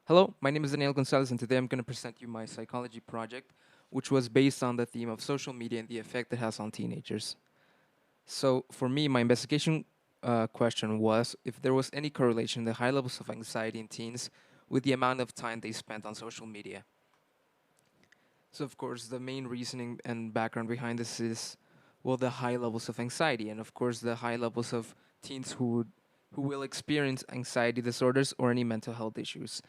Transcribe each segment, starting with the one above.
Hello, my name is Daniel González, and today I'm going to present you my psychology project, which was based on the theme of social media and the effect it has on teenagers. So, for me, my investigation question was if there was any correlation in the high levels of anxiety in teens with the amount of time they spent on social media. So, of course, the main reasoning and background behind this is, well, the high levels of anxiety, and of course, the high levels of teens who will experience anxiety disorders or any mental health issues,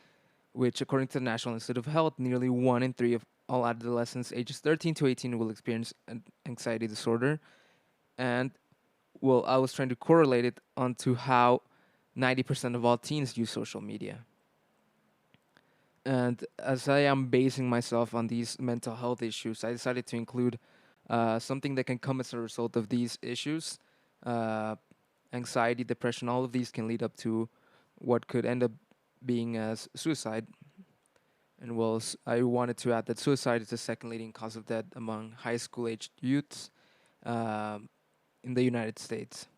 which, according to the National Institute of Health, nearly 1 in 3 of all adolescents ages 13 to 18 will experience an anxiety disorder. And, well, I was trying to correlate it onto how 90% of all teens use social media. And as I am basing myself on these mental health issues, I decided to include something that can come as a result of these issues. Uh, Anxiety, depression, all of these can lead up to what could end up being as suicide. And well, I wanted to add that suicide is the second leading cause of death among high school aged youths um, in the United States.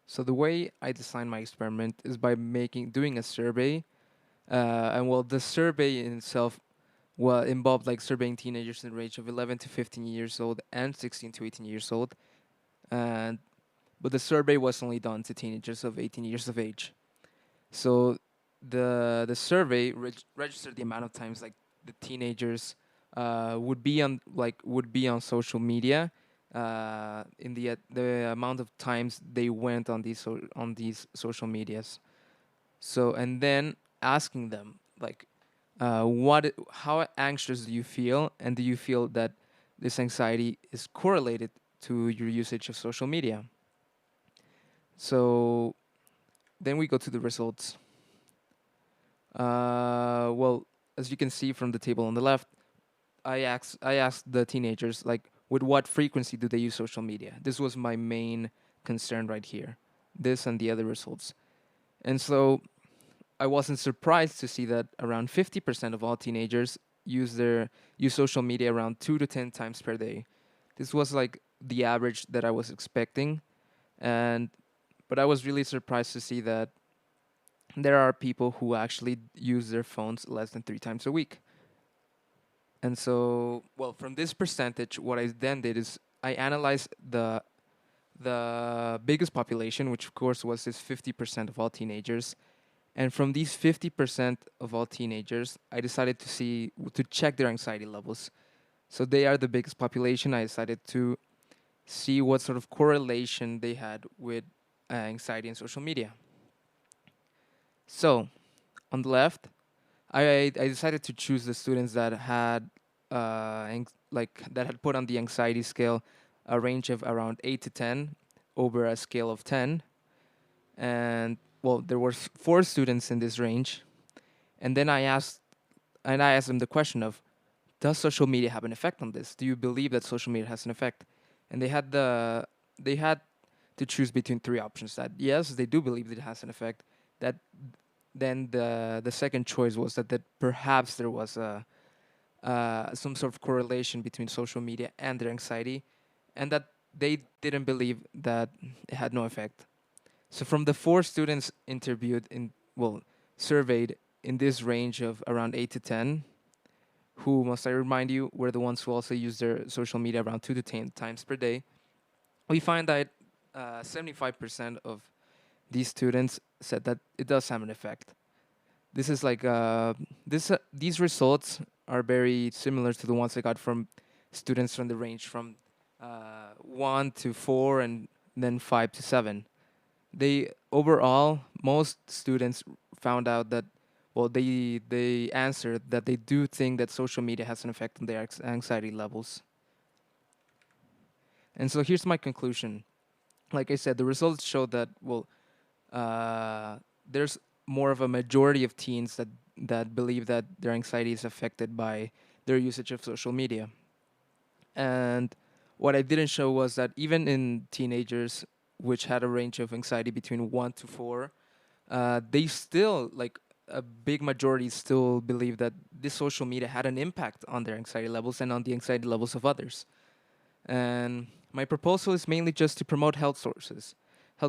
So the way I designed my experiment is by doing a survey, and well, the survey in itself involved like surveying teenagers in the range of 11 to 15 years old and 16 to 18 years old, and but the survey was only done to teenagers of 18 years of age. So the survey registered the amount of times like the teenagers would be on social media, in the amount of times they went on on these social medias. So and then asking them like, how anxious do you feel, and do you feel that this anxiety is correlated to your usage of social media? So then we go to the results. Well, as you can see from the table on the left, I asked the teenagers like with what frequency do they use social media. This was my main concern right here. This and the other results. And so I wasn't surprised to see that around 50% of all teenagers use social media around 2 to 10 times per day. This was like the average that I was expecting, and but I was really surprised to see that there are people who actually use their phones less than 3 times a week. And so, well, from this percentage, what I then did is I analyzed the biggest population, which of course was this 50% of all teenagers. And from these 50% of all teenagers, I decided to check their anxiety levels. So they are the biggest population. I decided to see what sort of correlation they had with anxiety and social media. So on the left, I decided to choose the students that had that had put on the anxiety scale a range of around 8 to 10 over a scale of 10, and well, there were 4 students in this range, and then I asked them the question of, does social media have an effect on this? Do you believe that social media has an effect? And they had to choose between 3 options. That yes, they do believe that it has an effect. That then the second choice was that perhaps there was a some sort of correlation between social media and their anxiety, and that they didn't believe that it had no effect. So from the 4 students interviewed surveyed in this range of around 8 to 10, who must I remind you were the ones who also use their social media around 2 to 10 times per day, we find that 75% of these students said that it does have an effect. This is like these results are very similar to the ones I got from students from the range from 1 to 4 and then 5 to 7. They overall most students found out that they answered that they do think that social media has an effect on their anxiety levels. And so here's my conclusion. Like I said, the results show that there's more of a majority of teens that believe that their anxiety is affected by their usage of social media. And what I didn't show was that even in teenagers, which had a range of anxiety between 1 to 4, they still like a big majority still believe that this social media had an impact on their anxiety levels and on the anxiety levels of others. And my proposal is mainly just to promote health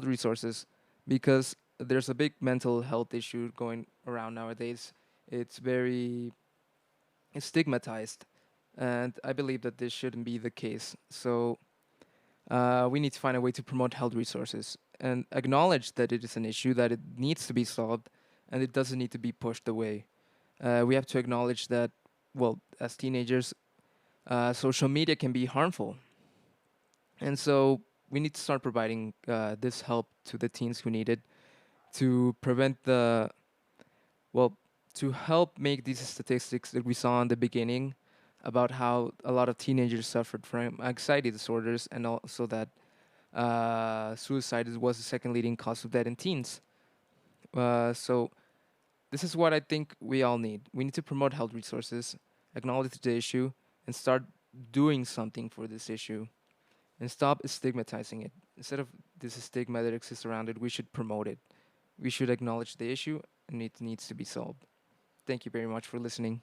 resources, because there's a big mental health issue going around nowadays. It's very stigmatized, and I believe that this shouldn't be the case. So we need to find a way to promote health resources and acknowledge that it is an issue that it needs to be solved, and it doesn't need to be pushed away. We have to acknowledge that, well, as teenagers, social media can be harmful, and so we need to start providing this help to the teens who need it to prevent the, well, to help make these statistics that we saw in the beginning about how a lot of teenagers suffered from anxiety disorders, and also that suicide was the second leading cause of death in teens. So this is what I think we all need. We need to promote health resources, acknowledge the issue, and start doing something for this issue, and stop stigmatizing it. Instead of this stigma that exists around it, we should promote it. We should acknowledge the issue, and it needs to be solved. Thank you very much for listening.